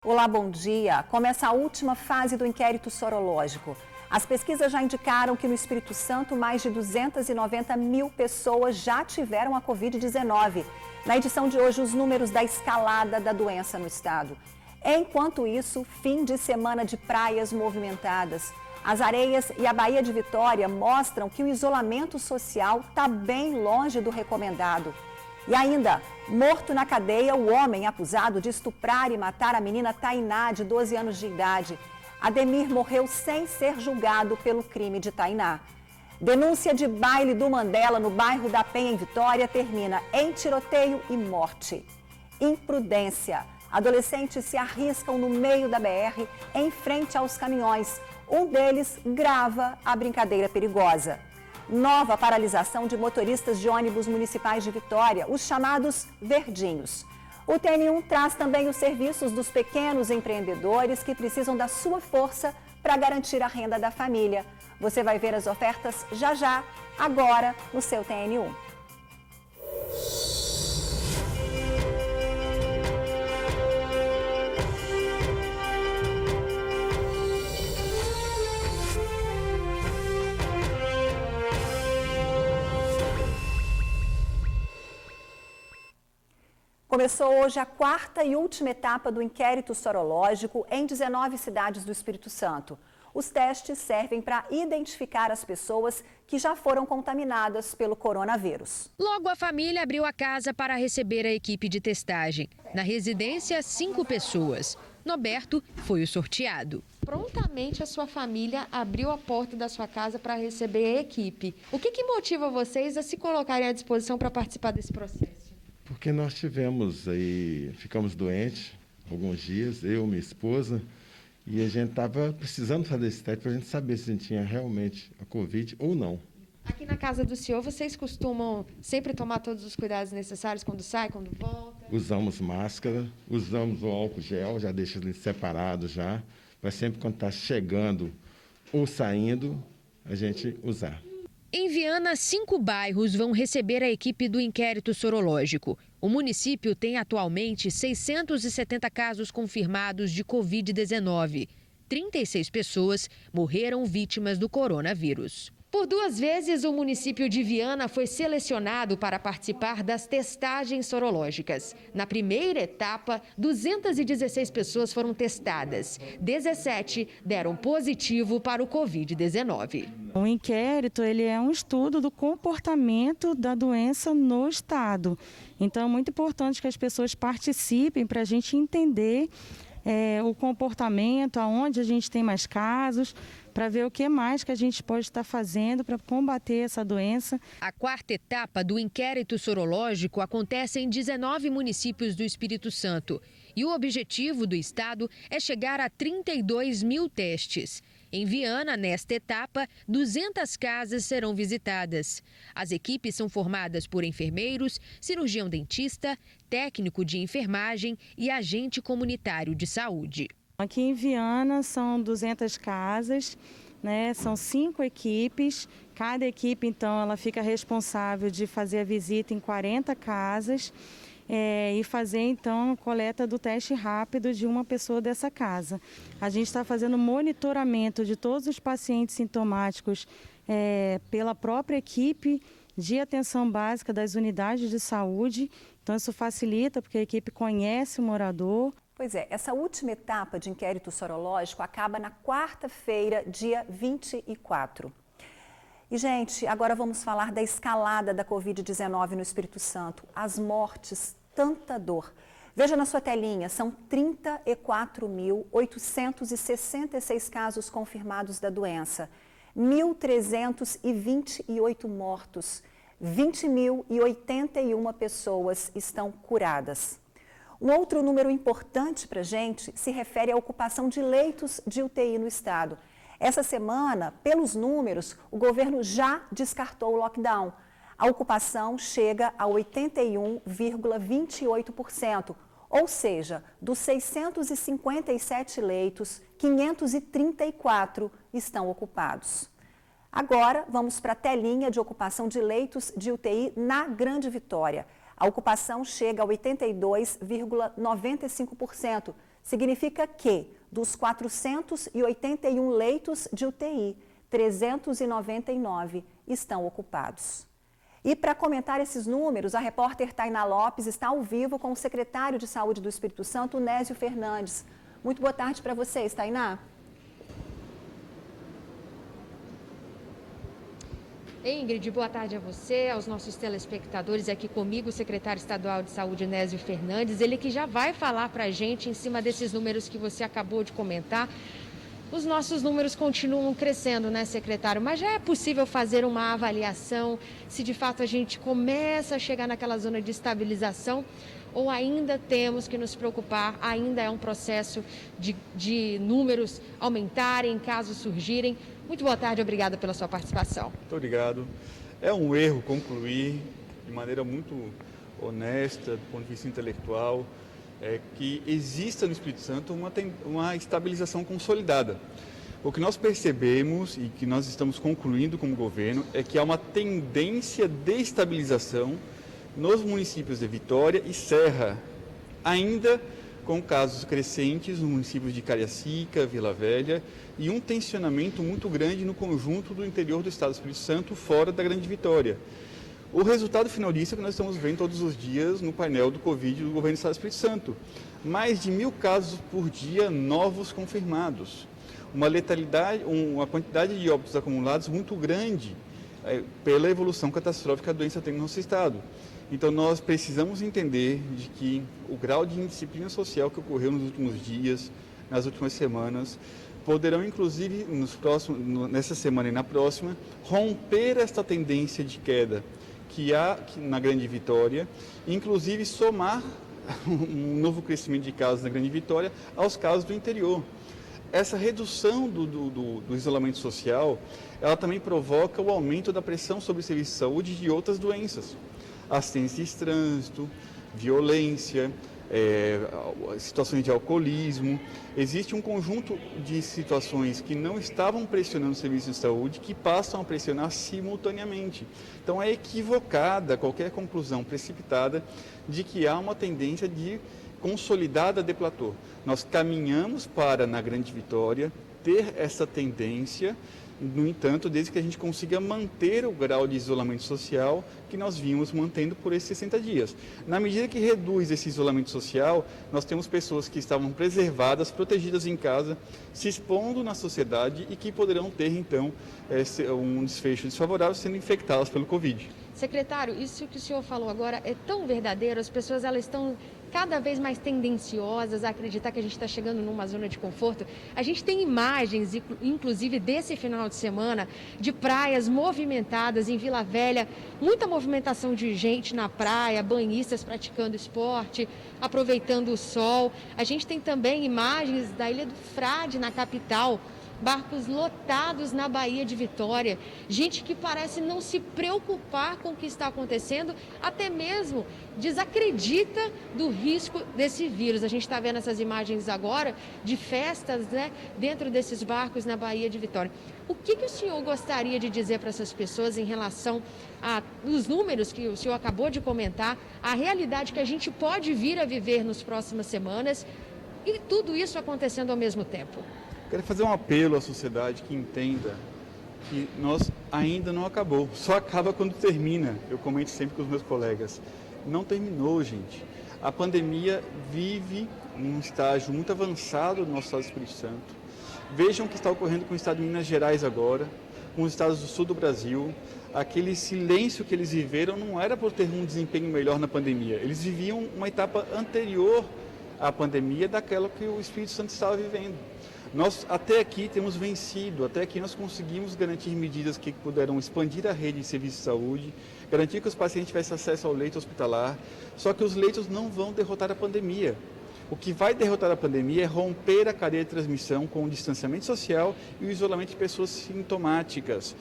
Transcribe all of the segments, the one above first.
Olá, bom dia. Começa a última fase do inquérito sorológico. As pesquisas já indicaram que no Espírito Santo, mais de 290 mil pessoas já tiveram a Covid-19. Na edição de hoje, os números da escalada da doença no estado. Enquanto isso, fim de semana de praias movimentadas. As Areias e a Baía de Vitória mostram que o isolamento social está bem longe do recomendado. E ainda, morto na cadeia, o homem acusado de estuprar e matar a menina Tainá, de 12 anos de idade. Ademir morreu sem ser julgado pelo crime de Tainá. Denúncia de baile do Mandela no bairro da Penha, em Vitória, termina em tiroteio e morte. Imprudência. Adolescentes se arriscam no meio da BR, em frente aos caminhões. Um deles grava a brincadeira perigosa. Nova paralisação de motoristas de ônibus municipais de Vitória, os chamados verdinhos. O TN1 traz também os serviços dos pequenos empreendedores que precisam da sua força para garantir a renda da família. Você vai ver as ofertas já, agora no seu TN1. Começou hoje a quarta e última etapa do inquérito sorológico em 19 cidades do Espírito Santo. Os testes servem para identificar as pessoas que já foram contaminadas pelo coronavírus. Logo, a família abriu a casa para receber a equipe de testagem. Na residência, 5 pessoas. Noberto foi o sorteado. Prontamente a sua família abriu a porta da sua casa para receber a equipe. O que motiva vocês a se colocarem à disposição para participar desse processo? Porque nós ficamos doentes alguns dias, eu, minha esposa, e a gente estava precisando fazer esse teste para a gente saber se a gente tinha realmente a Covid ou não. Aqui na casa do senhor, vocês costumam sempre tomar todos os cuidados necessários quando sai, quando volta? Usamos máscara, usamos o álcool gel, já deixa ele separado já, para sempre quando está chegando ou saindo, a gente usar. Em Viana, 5 bairros vão receber a equipe do inquérito sorológico. O município tem atualmente 670 casos confirmados de Covid-19. 36 pessoas morreram vítimas do coronavírus. Por 2 vezes, o município de Viana foi selecionado para participar das testagens sorológicas. Na primeira etapa, 216 pessoas foram testadas. 17 deram positivo para o Covid-19. O inquérito ele é um estudo do comportamento da doença no estado. Então, é muito importante que as pessoas participem para a gente entender o comportamento, aonde a gente tem mais casos, para ver o que mais que a gente pode estar fazendo para combater essa doença. A quarta etapa do inquérito sorológico acontece em 19 municípios do Espírito Santo. E o objetivo do estado é chegar a 32 mil testes. Em Viana, nesta etapa, 200 casas serão visitadas. As equipes são formadas por enfermeiros, cirurgião dentista, técnico de enfermagem e agente comunitário de saúde. Aqui em Viana são 200 casas, né? São 5 equipes. Cada equipe, então, ela fica responsável de fazer a visita em 40 casas e fazer, então, a coleta do teste rápido de uma pessoa dessa casa. A gente está fazendo monitoramento de todos os pacientes sintomáticos pela própria equipe de atenção básica das unidades de saúde. Então, isso facilita, porque a equipe conhece o morador. Pois é, essa última etapa de inquérito sorológico acaba na quarta-feira, dia 24. E, gente, agora vamos falar da escalada da Covid-19 no Espírito Santo. As mortes, tanta dor. Veja na sua telinha, são 34.866 casos confirmados da doença, 1.328 mortos, 20.081 pessoas estão curadas. Um outro número importante para a gente se refere à ocupação de leitos de UTI no estado. Essa semana, pelos números, o governo já descartou o lockdown. A ocupação chega a 81,28%, ou seja, dos 657 leitos, 534 estão ocupados. Agora, vamos para a telinha de ocupação de leitos de UTI na Grande Vitória. A ocupação chega a 82,95%, Significa que, dos 481 leitos de UTI, 399 estão ocupados. E para comentar esses números, a repórter Tainá Lopes está ao vivo com o secretário de Saúde do Espírito Santo, Nésio Fernandes. Muito boa tarde para vocês, Tainá. Ingrid, boa tarde a você, aos nossos telespectadores. Aqui comigo o secretário estadual de Saúde, Nésio Fernandes, ele que já vai falar para a gente em cima desses números que você acabou de comentar. Os nossos números continuam crescendo, né, secretário? Mas já é possível fazer uma avaliação se de fato a gente começa a chegar naquela zona de estabilização ou ainda temos que nos preocupar, ainda é um processo de números aumentarem, casos surgirem. Muito boa tarde, obrigada pela sua participação. Muito obrigado. É um erro concluir de maneira muito honesta, do ponto de vista intelectual, que exista no Espírito Santo uma estabilização consolidada. O que nós percebemos e que nós estamos concluindo como governo é que há uma tendência de estabilização nos municípios de Vitória e Serra, ainda com casos crescentes nos municípios de Cariacica, Vila Velha e um tensionamento muito grande no conjunto do interior do estado do Espírito Santo, fora da Grande Vitória. O resultado final disso é que nós estamos vendo todos os dias no painel do Covid do governo do estado do Espírito Santo. Mais de 1.000 casos por dia novos confirmados. Uma letalidade, uma quantidade de óbitos acumulados muito grande pela evolução catastrófica que a doença tem no nosso estado. Então nós precisamos entender de que o grau de indisciplina social que ocorreu nos últimos dias, nas últimas semanas, poderão inclusive nessa semana e na próxima, romper esta tendência de queda que há na Grande Vitória, inclusive somar um novo crescimento de casos na Grande Vitória aos casos do interior. Essa redução do isolamento social, ela também provoca o aumento da pressão sobre o serviço de saúde e de outras doenças. Assistência de trânsito, violência, situações de alcoolismo. Existe um conjunto de situações que não estavam pressionando o serviço de saúde que passam a pressionar simultaneamente. Então é equivocada qualquer conclusão precipitada de que há uma tendência de consolidada de platô. Nós caminhamos para, na Grande Vitória, ter essa tendência. No entanto, desde que a gente consiga manter o grau de isolamento social que nós vimos mantendo por esses 60 dias. Na medida que reduz esse isolamento social, nós temos pessoas que estavam preservadas, protegidas em casa, se expondo na sociedade e que poderão ter, então, um desfecho desfavorável sendo infectadas pelo Covid. Secretário, isso que o senhor falou agora é tão verdadeiro, as pessoas elas estão cada vez mais tendenciosas a acreditar que a gente está chegando numa zona de conforto. A gente tem imagens, inclusive desse final de semana, de praias movimentadas em Vila Velha, muita movimentação de gente na praia, banhistas praticando esporte, aproveitando o sol. A gente tem também imagens da Ilha do Frade, na capital, barcos lotados na Baía de Vitória, gente que parece não se preocupar com o que está acontecendo, até mesmo desacredita do risco desse vírus. A gente está vendo essas imagens agora de festas, né, dentro desses barcos na Baía de Vitória. O que o senhor gostaria de dizer para essas pessoas em relação aos números que o senhor acabou de comentar, a realidade que a gente pode vir a viver nas próximas semanas e tudo isso acontecendo ao mesmo tempo? Quero fazer um apelo à sociedade que entenda que nós ainda não acabou, só acaba quando termina. Eu comento sempre com os meus colegas, não terminou, gente. A pandemia vive num estágio muito avançado no nosso estado do Espírito Santo. Vejam o que está ocorrendo com o estado de Minas Gerais agora, com os estados do sul do Brasil. Aquele silêncio que eles viveram não era por ter um desempenho melhor na pandemia, eles viviam uma etapa anterior à pandemia daquela que o Espírito Santo estava vivendo. Nós até aqui temos vencido, até aqui nós conseguimos garantir medidas que puderam expandir a rede de serviços de saúde, garantir que os pacientes tivessem acesso ao leito hospitalar, só que os leitos não vão derrotar a pandemia. O que vai derrotar a pandemia é romper a cadeia de transmissão com o distanciamento social e o isolamento de pessoas sintomáticas.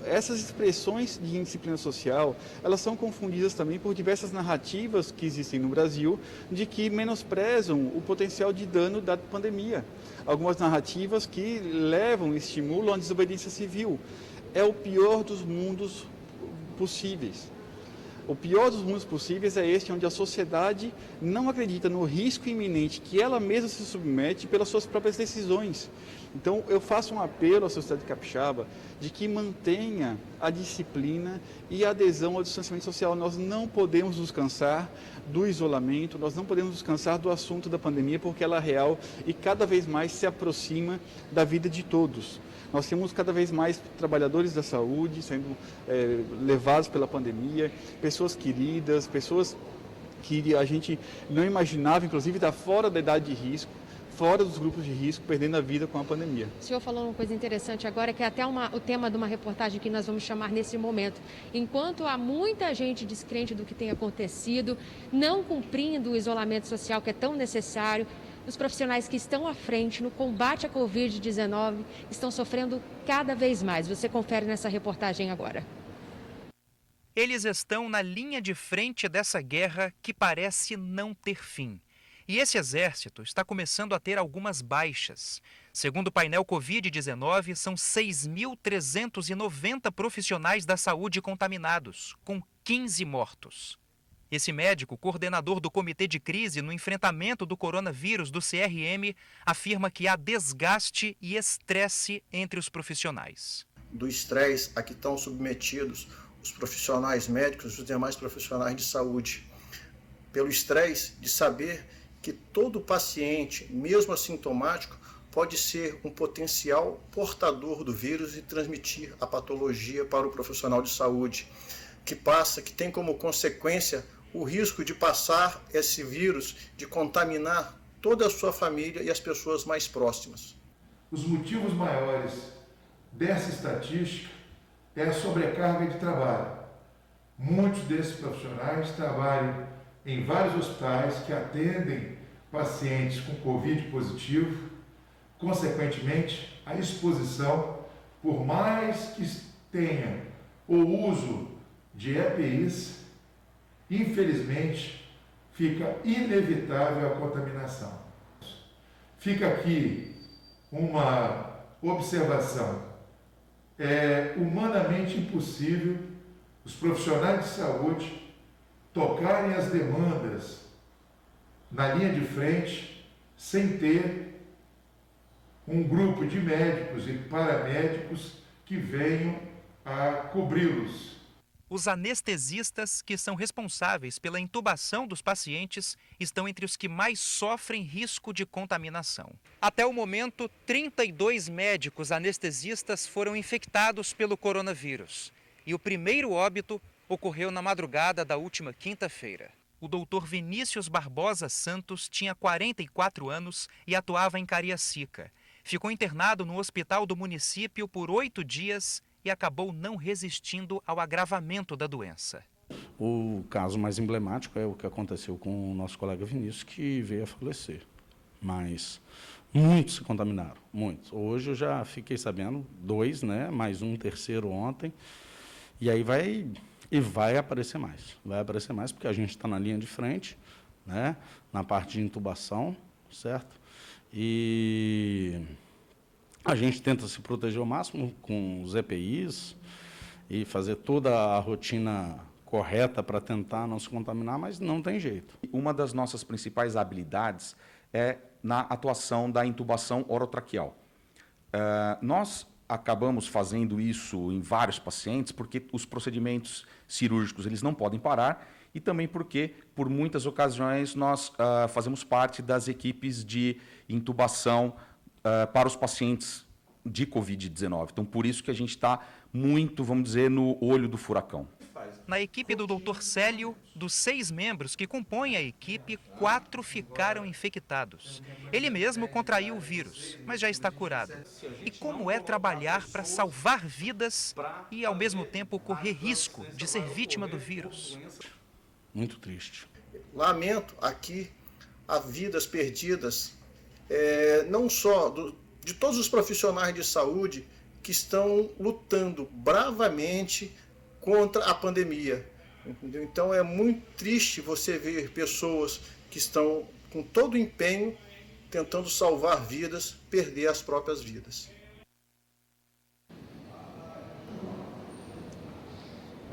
Essas expressões de indisciplina social, elas são confundidas também por diversas narrativas que existem no Brasil de que menosprezam o potencial de dano da pandemia. Algumas narrativas que levam e estimulam a desobediência civil. É o pior dos mundos possíveis. O pior dos mundos possíveis é este, onde a sociedade não acredita no risco iminente que ela mesma se submete pelas suas próprias decisões. Então, eu faço um apelo à sociedade capixaba de que mantenha a disciplina e a adesão ao distanciamento social. Nós não podemos nos cansar do isolamento, nós não podemos nos cansar do assunto da pandemia, porque ela é real e cada vez mais se aproxima da vida de todos. Nós temos cada vez mais trabalhadores da saúde sendo levados pela pandemia, pessoas queridas, pessoas que a gente não imaginava, inclusive, estar fora da idade de risco, fora dos grupos de risco, perdendo a vida com a pandemia. O senhor falou uma coisa interessante agora, que é até o tema de uma reportagem que nós vamos chamar nesse momento. Enquanto há muita gente descrente do que tem acontecido, não cumprindo o isolamento social que é tão necessário, os profissionais que estão à frente no combate à Covid-19 estão sofrendo cada vez mais. Você confere nessa reportagem agora. Eles estão na linha de frente dessa guerra que parece não ter fim. E esse exército está começando a ter algumas baixas. Segundo o painel Covid-19, são 6.390 profissionais da saúde contaminados, com 15 mortos. Esse médico, coordenador do Comitê de Crise no enfrentamento do coronavírus do CRM, afirma que há desgaste e estresse entre os profissionais. Do estresse a que estão submetidos os profissionais médicos e os demais profissionais de saúde. Pelo estresse de saber que todo paciente, mesmo assintomático, pode ser um potencial portador do vírus e transmitir a patologia para o profissional de saúde, que tem como consequência o risco de passar esse vírus, de contaminar toda a sua família e as pessoas mais próximas. Os motivos maiores dessa estatística é a sobrecarga de trabalho. Muitos desses profissionais trabalham em vários hospitais que atendem pacientes com Covid positivo. Consequentemente, a exposição, por mais que tenha o uso de EPIs, infelizmente, fica inevitável a contaminação. Fica aqui uma observação. É humanamente impossível os profissionais de saúde tocarem as demandas na linha de frente sem ter um grupo de médicos e paramédicos que venham a cobri-los. Os anestesistas, que são responsáveis pela intubação dos pacientes, estão entre os que mais sofrem risco de contaminação. Até o momento, 32 médicos anestesistas foram infectados pelo coronavírus. E o primeiro óbito ocorreu na madrugada da última quinta-feira. O doutor Vinícius Barbosa Santos tinha 44 anos e atuava em Cariacica. Ficou internado no hospital do município por 8 dias e acabou não resistindo ao agravamento da doença. O caso mais emblemático é o que aconteceu com o nosso colega Vinícius, que veio a falecer. Mas muitos se contaminaram, muitos. Hoje eu já fiquei sabendo, 2, né? Mais um terceiro ontem. E aí vai aparecer mais. Vai aparecer mais porque a gente está na linha de frente, né? Na parte de intubação, certo? E a gente tenta se proteger ao máximo com os EPIs e fazer toda a rotina correta para tentar não se contaminar, mas não tem jeito. Uma das nossas principais habilidades é na atuação da intubação orotraqueal. Nós acabamos fazendo isso em vários pacientes porque os procedimentos cirúrgicos eles não podem parar e também porque, por muitas ocasiões, nós fazemos parte das equipes de intubação para os pacientes de Covid-19. Então, por isso que a gente está muito, vamos dizer, no olho do furacão. Na equipe do Dr. Célio, dos 6 membros que compõem a equipe, 4 ficaram infectados. Ele mesmo contraiu o vírus, mas já está curado. E como é trabalhar para salvar vidas e, ao mesmo tempo, correr risco de ser vítima do vírus? Muito triste. Lamento aqui as vidas perdidas, não só de todos os profissionais de saúde que estão lutando bravamente contra a pandemia. Entendeu? Então é muito triste você ver pessoas que estão com todo o empenho tentando salvar vidas, perder as próprias vidas.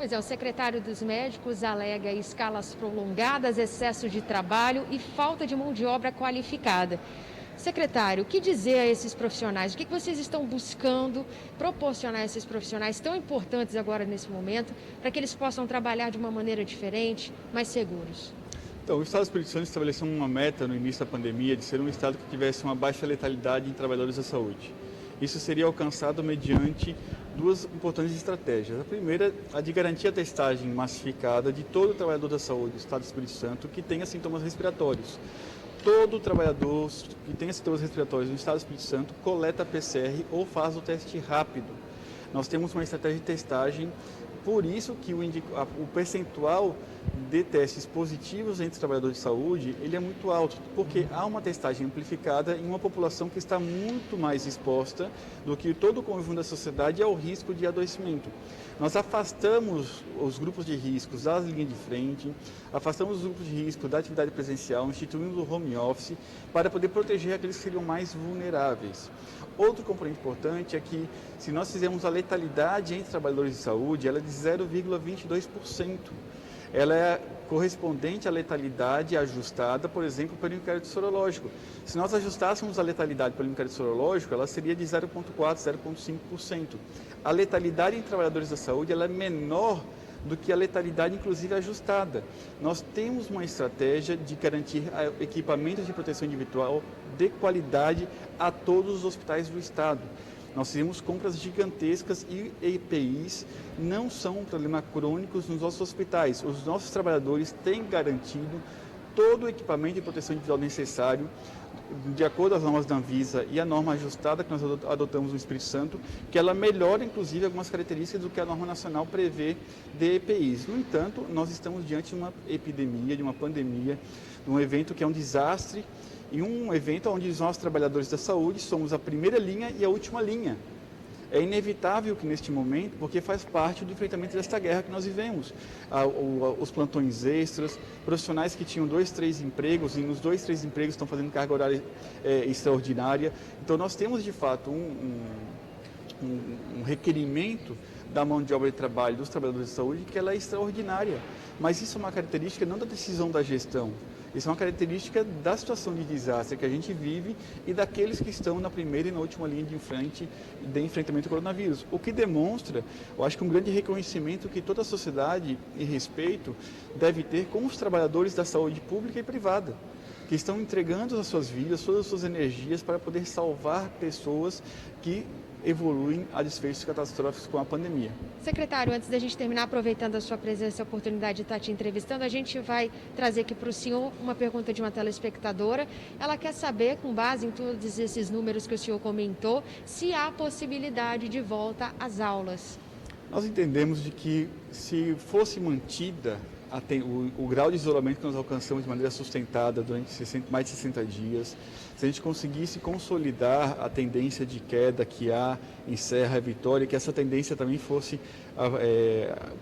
Pois é, o secretário dos médicos alega escalas prolongadas, excesso de trabalho e falta de mão de obra qualificada. Secretário, o que dizer a esses profissionais? O que vocês estão buscando proporcionar a esses profissionais tão importantes agora nesse momento, para que eles possam trabalhar de uma maneira diferente, mais seguros? Então, o Estado do Espírito Santo estabeleceu uma meta no início da pandemia de ser um Estado que tivesse uma baixa letalidade em trabalhadores da saúde. Isso seria alcançado mediante duas importantes estratégias. A primeira, a de garantir a testagem massificada de todo trabalhador da saúde do Estado do Espírito Santo que tenha sintomas respiratórios. Todo trabalhador que tenha sintomas respiratórios no Estado do Espírito Santo coleta PCR ou faz o teste rápido. Nós temos uma estratégia de testagem, por isso que o percentual de testes positivos entre os trabalhadores de saúde, ele é muito alto, porque há uma testagem amplificada em uma população que está muito mais exposta do que todo o conjunto da sociedade ao risco de adoecimento. Nós afastamos os grupos de riscos das linhas de frente, afastamos os grupos de risco da atividade presencial, instituímos o home office para poder proteger aqueles que seriam mais vulneráveis. Outro componente importante é que, se nós fizermos a letalidade entre trabalhadores de saúde, ela é de 0,22%. Ela é correspondente à letalidade ajustada, por exemplo, pelo inquérito sorológico. Se nós ajustássemos a letalidade pelo inquérito sorológico, ela seria de 0,4%, 0,5%. A letalidade em trabalhadores da saúde ela é menor do que a letalidade, inclusive, ajustada. Nós temos uma estratégia de garantir equipamentos de proteção individual de qualidade a todos os hospitais do Estado. Nós fizemos compras gigantescas e EPIs não são um problema crônico nos nossos hospitais. Os nossos trabalhadores têm garantido todo o equipamento de proteção individual necessário, de acordo com as normas da Anvisa e a norma ajustada que nós adotamos no Espírito Santo, que ela melhora, inclusive, algumas características do que a norma nacional prevê de EPIs. No entanto, nós estamos diante de uma epidemia, de uma pandemia, de um evento que é um desastre, e um evento onde os nossos trabalhadores da saúde somos a primeira linha e a última linha. É inevitável que neste momento, porque faz parte do enfrentamento desta guerra que nós vivemos. Os plantões extras, profissionais que tinham 2, 3 empregos e nos 2, 3 empregos estão fazendo carga horária extraordinária. Então nós temos de fato um requerimento da mão de obra de trabalho dos trabalhadores de saúde que ela é extraordinária. Mas isso é uma característica não da decisão da gestão. Isso é uma característica da situação de desastre que a gente vive e daqueles que estão na primeira e na última linha de frente de enfrentamento ao coronavírus. O que demonstra, eu acho que um grande reconhecimento que toda a sociedade e respeito deve ter com os trabalhadores da saúde pública e privada, que estão entregando as suas vidas, todas as suas energias para poder salvar pessoas que evoluem a desfechos catastróficos com a pandemia. Secretário, antes da gente terminar, aproveitando a sua presença e a oportunidade de estar te entrevistando, a gente vai trazer aqui para o senhor uma pergunta de uma telespectadora. Ela quer saber, com base em todos esses números que o senhor comentou, se há possibilidade de volta às aulas. Nós entendemos de que, se fosse mantida o grau de isolamento que nós alcançamos de maneira sustentada durante mais de 60 dias, se a gente conseguisse consolidar a tendência de queda que há em Serra e Vitória, que essa tendência também fosse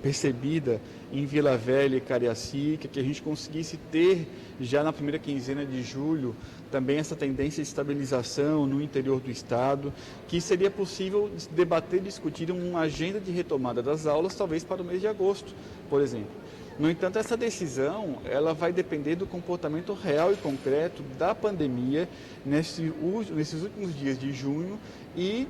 percebida em Vila Velha e Cariacica, que a gente conseguisse ter já na primeira quinzena de julho também essa tendência de estabilização no interior do estado, que seria possível debater e discutir uma agenda de retomada das aulas, talvez para o mês de agosto, por exemplo. No entanto, essa decisão ela vai depender do comportamento real e concreto da pandemia nesses últimos dias de junho e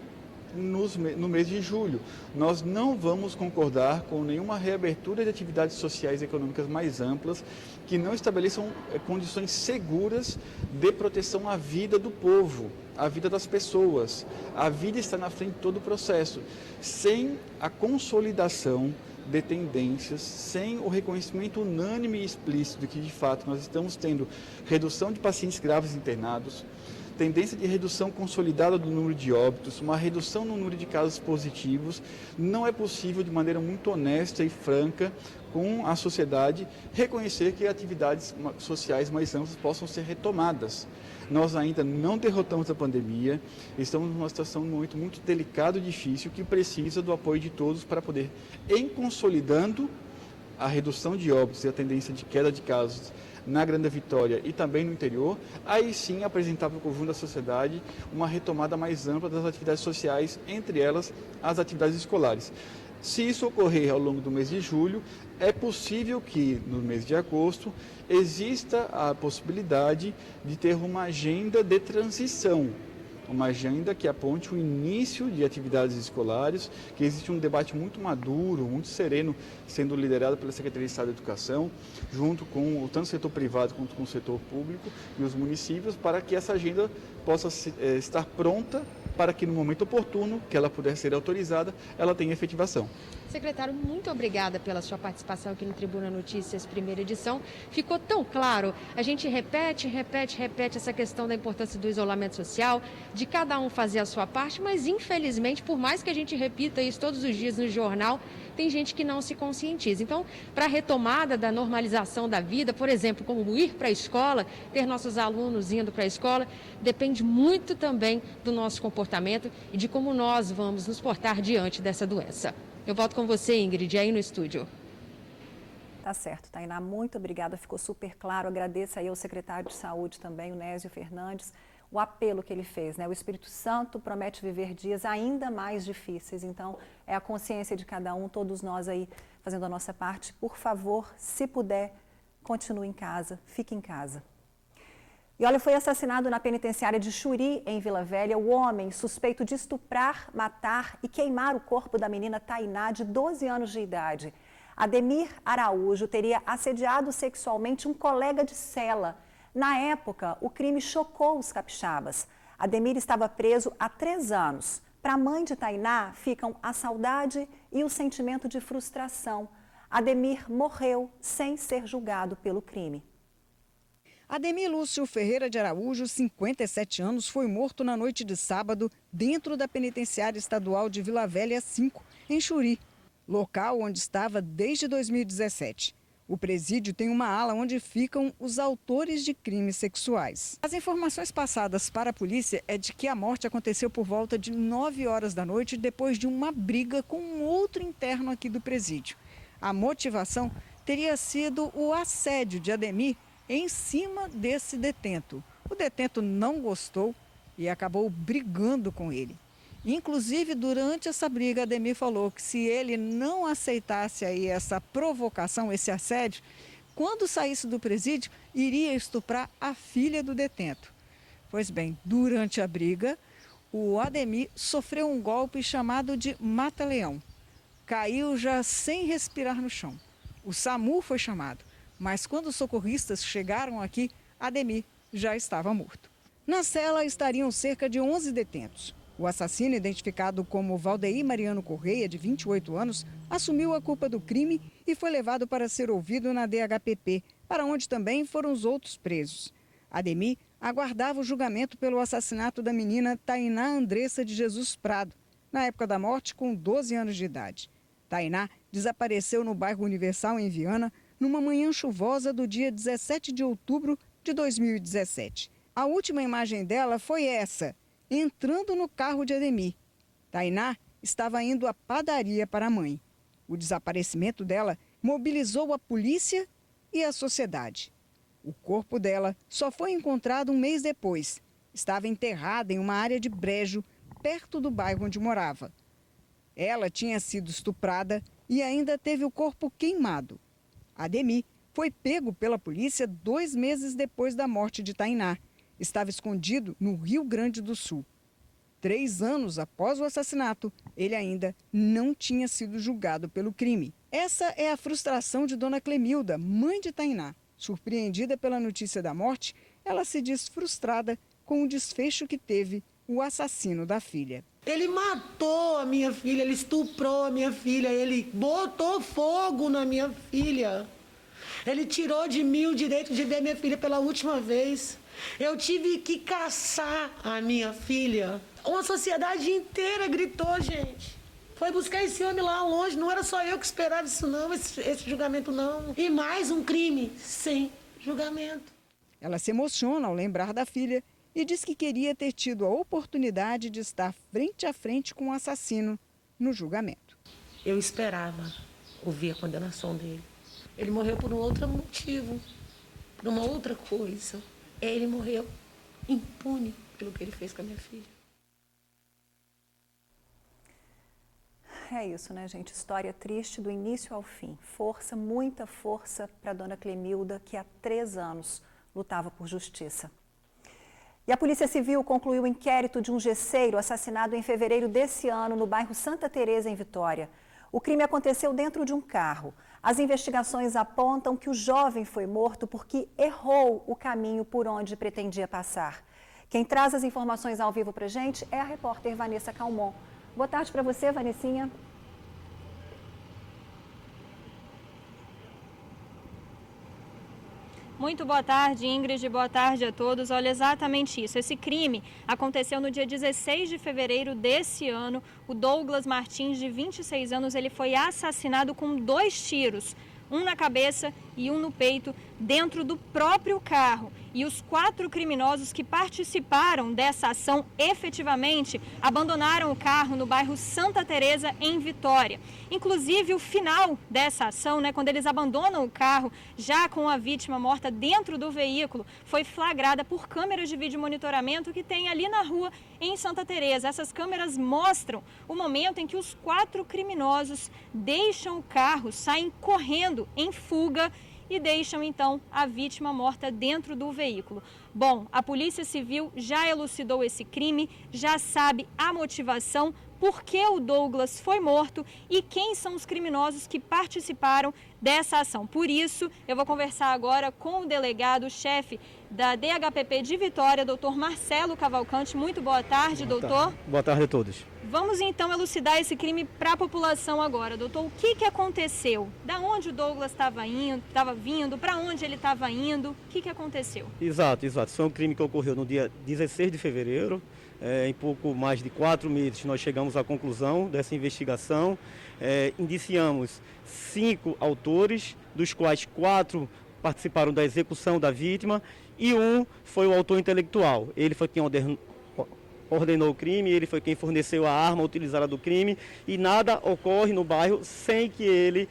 no mês de julho. Nós não vamos concordar com nenhuma reabertura de atividades sociais e econômicas mais amplas que não estabeleçam condições seguras de proteção à vida do povo, à vida das pessoas. A vida está na frente de todo o processo. Sem a consolidação de tendências, sem o reconhecimento unânime e explícito de que, de fato, nós estamos tendo redução de pacientes graves internados, tendência de redução consolidada do número de óbitos, uma redução no número de casos positivos, não é possível, de maneira muito honesta e franca, com a sociedade, reconhecer que atividades sociais mais amplas possam ser retomadas. Nós ainda não derrotamos a pandemia, estamos numa situação muito delicada e difícil, que precisa do apoio de todos para poder, em consolidando a redução de óbitos e a tendência de queda de casos na Grande Vitória e também no interior, aí sim apresentar para o conjunto da sociedade uma retomada mais ampla das atividades sociais, entre elas as atividades escolares. Se isso ocorrer ao longo do mês de julho, é possível que no mês de agosto exista a possibilidade de ter uma agenda de transição, uma agenda que aponte o início de atividades escolares, que existe um debate muito maduro, muito sereno, sendo liderado pela Secretaria de Estado de Educação, junto com tanto o setor privado quanto com o setor público e os municípios, para que essa agenda possa estar pronta para que no momento oportuno, que ela puder ser autorizada, ela tenha efetivação. Secretário, muito obrigada pela sua participação aqui no Tribuna Notícias, primeira edição. Ficou tão claro, a gente repete essa questão da importância do isolamento social, de cada um fazer a sua parte, mas infelizmente, por mais que a gente repita isso todos os dias no jornal, tem gente que não se conscientiza. Então, para a retomada da normalização da vida, por exemplo, como ir para a escola, ter nossos alunos indo para a escola, depende muito também do nosso comportamento e de como nós vamos nos portar diante dessa doença. Eu volto com você, Ingrid, aí no estúdio. Tá certo, Tainá, muito obrigada, ficou super claro. Agradeço aí ao secretário de Saúde também, o Nésio Fernandes, o apelo que ele fez, né? O Espírito Santo promete viver dias ainda mais difíceis, então é a consciência de cada um, todos nós aí fazendo a nossa parte. Por favor, se puder, continue em casa, fique em casa. E olha, foi assassinado na penitenciária de Xuri, em Vila Velha, o homem suspeito de estuprar, matar e queimar o corpo da menina Tainá, de 12 anos de idade. Ademir Araújo teria assediado sexualmente um colega de cela. Na época, o crime chocou os capixabas. Ademir estava preso há 3 anos. Para a mãe de Tainá, ficam a saudade e o sentimento de frustração. Ademir morreu sem ser julgado pelo crime. Ademir Lúcio Ferreira de Araújo, 57 anos, foi morto na noite de sábado dentro da penitenciária estadual de Vila Velha 5, em Xuri, local onde estava desde 2017. O presídio tem uma ala onde ficam os autores de crimes sexuais. As informações passadas para a polícia é de que a morte aconteceu por volta de 9 horas da noite, depois de uma briga com um outro interno aqui do presídio. A motivação teria sido o assédio de Ademir em cima desse detento. O detento não gostou e acabou brigando com ele. Inclusive, durante essa briga, Ademir falou que se ele não aceitasse aí essa provocação, esse assédio, quando saísse do presídio, iria estuprar a filha do detento. Pois bem, durante a briga, o Ademir sofreu um golpe chamado de mata-leão. Caiu já sem respirar no chão. O SAMU foi chamado. Mas quando os socorristas chegaram aqui, Ademir já estava morto. Na cela estariam cerca de 11 detentos. O assassino, identificado como Valdeir Mariano Correia, de 28 anos, assumiu a culpa do crime e foi levado para ser ouvido na DHPP, para onde também foram os outros presos. Ademir aguardava o julgamento pelo assassinato da menina Tainá Andressa de Jesus Prado, na época da morte com 12 anos de idade. Tainá desapareceu no bairro Universal, em Viana, numa manhã chuvosa do dia 17 de outubro de 2017. A última imagem dela foi essa, entrando no carro de Ademir. Tainá estava indo à padaria para a mãe. O desaparecimento dela mobilizou a polícia e a sociedade. O corpo dela só foi encontrado um mês depois. Estava enterrada em uma área de brejo, perto do bairro onde morava. Ela tinha sido estuprada e ainda teve o corpo queimado. Ademir foi pego pela polícia 2 meses depois da morte de Tainá. Estava escondido no Rio Grande do Sul. 3 anos após o assassinato, ele ainda não tinha sido julgado pelo crime. Essa é a frustração de Dona Clemilda, mãe de Tainá. Surpreendida pela notícia da morte, ela se diz frustrada com o desfecho que teve o assassino da filha. Ele matou a minha filha, ele estuprou a minha filha, ele botou fogo na minha filha. Ele tirou de mim o direito de ver minha filha pela última vez. Eu tive que caçar a minha filha. Uma sociedade inteira gritou, gente. Foi buscar esse homem lá longe, não era só eu que esperava isso não, esse julgamento não. E mais um crime sem julgamento. Ela se emociona ao lembrar da filha e diz que queria ter tido a oportunidade de estar frente a frente com o assassino no julgamento. Eu esperava ouvir a condenação dele. Ele morreu por um outro motivo, por uma outra coisa. Ele morreu impune pelo que ele fez com a minha filha. É isso, né, gente? História triste do início ao fim. Força, muita força para a dona Clemilda, que há 3 anos lutava por justiça. E a Polícia Civil concluiu o inquérito de um gesseiro assassinado em fevereiro desse ano no bairro Santa Teresa, em Vitória. O crime aconteceu dentro de um carro. As investigações apontam que o jovem foi morto porque errou o caminho por onde pretendia passar. Quem traz as informações ao vivo para a gente é a repórter Vanessa Calmon. Boa tarde para você, Vanessinha. Muito boa tarde, Ingrid. Boa tarde a todos. Olha, exatamente isso. Esse crime aconteceu no dia 16 de fevereiro desse ano. O Douglas Martins, de 26 anos, ele foi assassinado com 2 tiros, um na cabeça e um no peito, dentro do próprio carro. E os 4 criminosos que participaram dessa ação efetivamente abandonaram o carro no bairro Santa Teresa, em Vitória. Inclusive, o final dessa ação, quando eles abandonam o carro, já com a vítima morta dentro do veículo, foi flagrada por câmeras de vídeo monitoramento que tem ali na rua em Santa Teresa. Essas câmeras mostram o momento em que os 4 criminosos deixam o carro, saem correndo em fuga e deixam então a vítima morta dentro do veículo. Bom, a Polícia Civil já elucidou esse crime, já sabe a motivação, por que o Douglas foi morto e quem são os criminosos que participaram dessa ação. Por isso, eu vou conversar agora com o delegado-chefe da DHPP de Vitória, doutor Marcelo Cavalcante. Muito boa tarde, doutor. Boa tarde a todos. Vamos então elucidar esse crime para a população agora, doutor. O que aconteceu? Da onde o Douglas estava vindo? Para onde ele estava indo? O que aconteceu? Exato. Isso foi um crime que ocorreu no dia 16 de fevereiro. Em pouco mais de 4 meses nós chegamos à conclusão dessa investigação. Indiciamos 5 autores, dos quais 4 participaram da execução da vítima e um foi o autor intelectual. Ele foi quem ordenou o crime, ele foi quem forneceu a arma utilizada do crime e nada ocorre no bairro sem que ele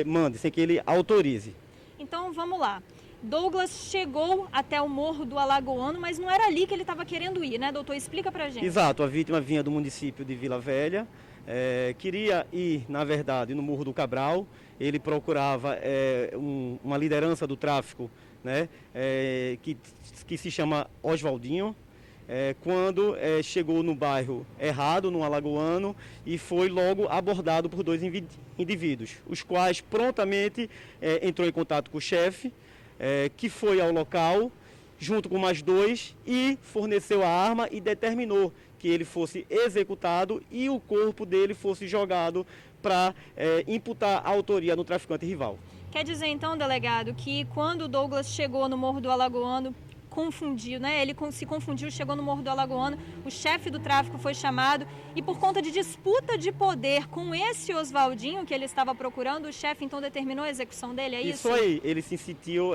mande, sem que ele autorize. Então vamos lá. Douglas chegou até o Morro do Alagoano, mas não era ali que ele estava querendo ir, né, doutor? Explica pra gente. Exato, a vítima vinha do município de Vila Velha, queria ir, na verdade, no Morro do Cabral. Ele procurava uma liderança do tráfico, né, que se chama Oswaldinho. Quando chegou no bairro errado, no Alagoano, e foi logo abordado por 2 indivíduos, os quais prontamente entrou em contato com o chefe, que foi ao local, junto com mais 2, e forneceu a arma e determinou que ele fosse executado e o corpo dele fosse jogado para imputar a autoria no traficante rival. Quer dizer então, delegado, que quando o Douglas chegou no Morro do Alagoano, confundiu, né? Ele se confundiu, chegou no Morro do Alagoano, o chefe do tráfico foi chamado e por conta de disputa de poder com esse Oswaldinho que ele estava procurando, o chefe então determinou a execução dele, é isso? Isso aí, ele se sentiu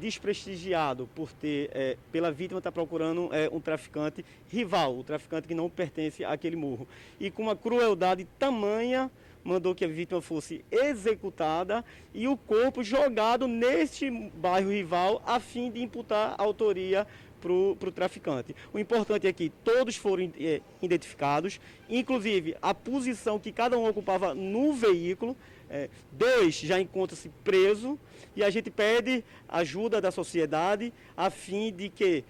desprestigiado por ter, pela vítima estar procurando um traficante rival, o traficante que não pertence àquele morro. E com uma crueldade tamanha, mandou que a vítima fosse executada e o corpo jogado neste bairro rival a fim de imputar a autoria para o traficante. O importante é que todos foram identificados, inclusive a posição que cada um ocupava no veículo. 2 já encontra-se preso e a gente pede ajuda da sociedade a fim de que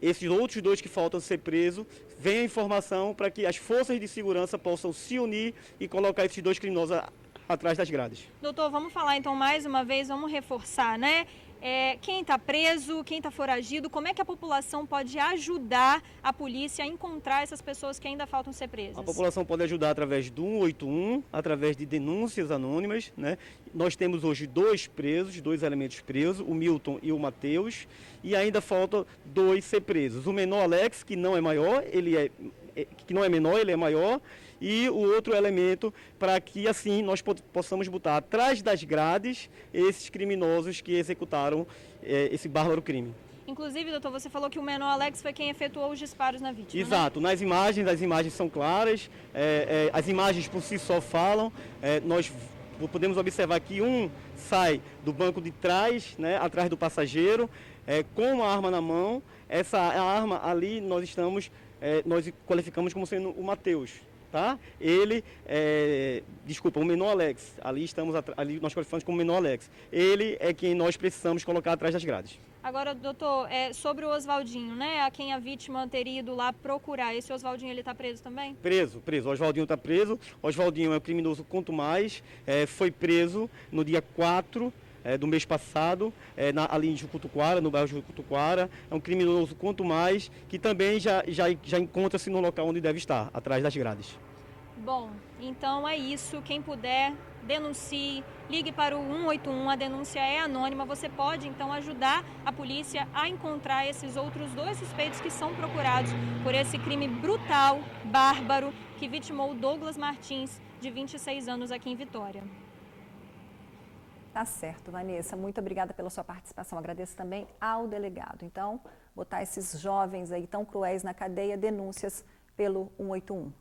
esses outros 2 que faltam ser presos, venha a informação para que as forças de segurança possam se unir e colocar esses 2 criminosos atrás das grades. Doutor, vamos falar então mais uma vez, vamos reforçar, né? Quem está preso, quem está foragido, como é que a população pode ajudar a polícia a encontrar essas pessoas que ainda faltam ser presas? A população pode ajudar através do 181, através de denúncias anônimas, né? Nós temos hoje 2 presos, 2 elementos presos, o Milton e o Matheus, e ainda faltam 2 ser presos. O menor Alex, que não é maior, que não é menor, ele é maior, e o outro elemento para que assim nós possamos botar atrás das grades esses criminosos que executaram esse bárbaro crime. Inclusive, doutor, você falou que o menor Alex foi quem efetuou os disparos na vítima. Exato, né? Nas imagens, as imagens são claras, as imagens por si só falam, nós podemos observar que um sai do banco de trás, né, atrás do passageiro, com uma arma na mão. Essa arma ali nós qualificamos como sendo o Matheus. tá? Ele, o menor Alex, ali nós qualificamos como menor Alex. Ele é quem nós precisamos colocar atrás das grades. Agora, doutor, sobre o Oswaldinho, né? A quem a vítima teria ido lá procurar. Esse Oswaldinho, ele está preso também? Preso. O Oswaldinho está preso. O Oswaldinho é um criminoso quanto mais. Foi preso no dia 4 do mês passado, ali em Jucutuquara, no bairro de Jucutuquara. É um criminoso quanto mais, que também já encontra-se no local onde deve estar, atrás das grades. Bom, então é isso. Quem puder, denuncie, ligue para o 181, a denúncia é anônima. Você pode, então, ajudar a polícia a encontrar esses outros 2 suspeitos que são procurados por esse crime brutal, bárbaro, que vitimou o Douglas Martins, de 26 anos, aqui em Vitória. Tá certo, Vanessa. Muito obrigada pela sua participação. Agradeço também ao delegado. Então, botar esses jovens aí tão cruéis na cadeia, denúncias pelo 181.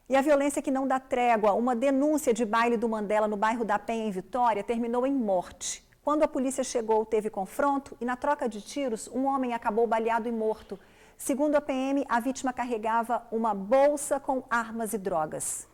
E a violência que não dá trégua, uma denúncia de baile do Mandela no bairro da Penha, em Vitória, terminou em morte. Quando a polícia chegou, teve confronto e, na troca de tiros, um homem acabou baleado e morto. Segundo a PM, a vítima carregava uma bolsa com armas e drogas.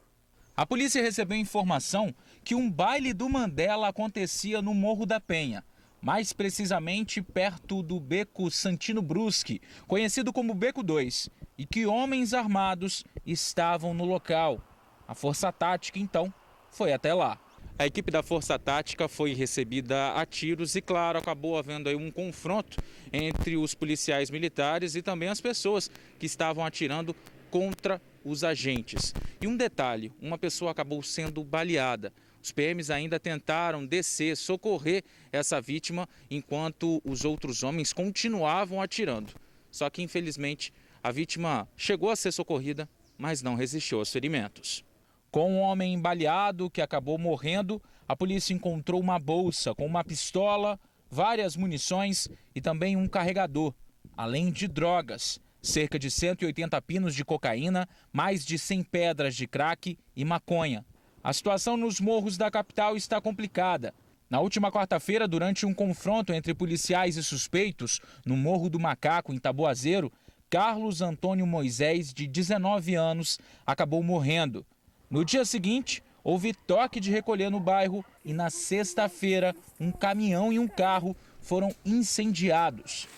A polícia recebeu informação que um baile do Mandela acontecia no Morro da Penha, mais precisamente perto do Beco Santino Bruschi, conhecido como Beco 2, e que homens armados estavam no local. A Força Tática, então, foi até lá. A equipe da Força Tática foi recebida a tiros e, claro, acabou havendo aí um confronto entre os policiais militares e também as pessoas que estavam atirando contra os agentes. E um detalhe, uma pessoa acabou sendo baleada. Os PMs ainda tentaram descer, socorrer essa vítima, enquanto os outros homens continuavam atirando. Só que, infelizmente, a vítima chegou a ser socorrida, mas não resistiu aos ferimentos. Com um homem baleado que acabou morrendo, a polícia encontrou uma bolsa com uma pistola, várias munições e também um carregador, além de drogas, cerca de 180 pinos de cocaína, mais de 100 pedras de crack e maconha. A situação nos morros da capital está complicada. Na última quarta-feira, durante um confronto entre policiais e suspeitos no Morro do Macaco, em Taboazeiro, Carlos Antônio Moisés, de 19 anos, acabou morrendo. No dia seguinte, houve toque de recolher no bairro e na sexta-feira, um caminhão e um carro foram incendiados.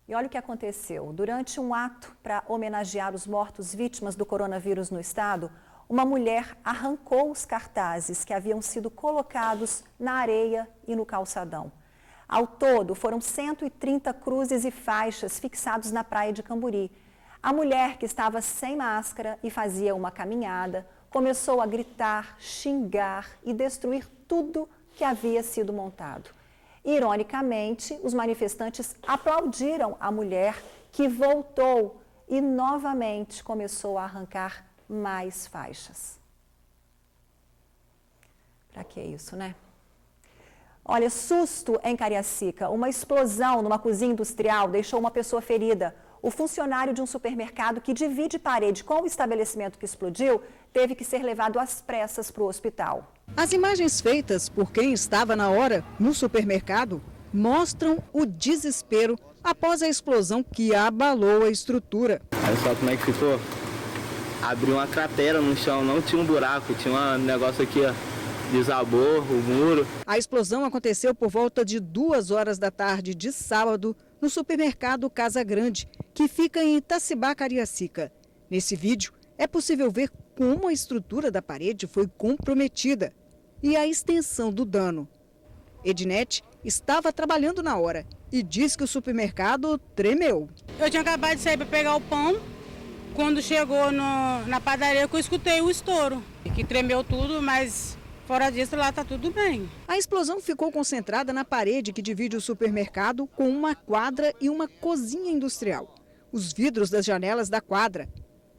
E olha o que aconteceu. Durante um ato para homenagear os mortos vítimas do coronavírus no estado, uma mulher arrancou os cartazes que haviam sido colocados na areia e no calçadão. Ao todo, foram 130 cruzes e faixas fixados na praia de Camburi. A mulher, que estava sem máscara e fazia uma caminhada, começou a gritar, xingar e destruir tudo que havia sido montado. Ironicamente, os manifestantes aplaudiram a mulher, que voltou e novamente começou a arrancar mais faixas. Pra que isso, né? Olha, susto em Cariacica. Uma explosão numa cozinha industrial deixou uma pessoa ferida. O funcionário de um supermercado que divide parede com o estabelecimento que explodiu teve que ser levado às pressas para o hospital. As imagens feitas por quem estava na hora no supermercado mostram o desespero após a explosão que abalou a estrutura. Olha só como é que ficou. Abriu uma cratera no chão, não tinha um buraco, tinha um negócio aqui, ó. Desabou o muro. A explosão aconteceu por volta de 2 horas da tarde de sábado no supermercado Casa Grande, que fica em Itacibá, Cariacica. Nesse vídeo é possível ver como a estrutura da parede foi comprometida e a extensão do dano. Ednete estava trabalhando na hora e diz que o supermercado tremeu. Eu tinha acabado de sair para pegar o pão. Quando chegou na padaria, eu escutei o estouro, que tremeu tudo, mas fora disso, lá está tudo bem. A explosão ficou concentrada na parede que divide o supermercado com uma quadra e uma cozinha industrial. Os vidros das janelas da quadra,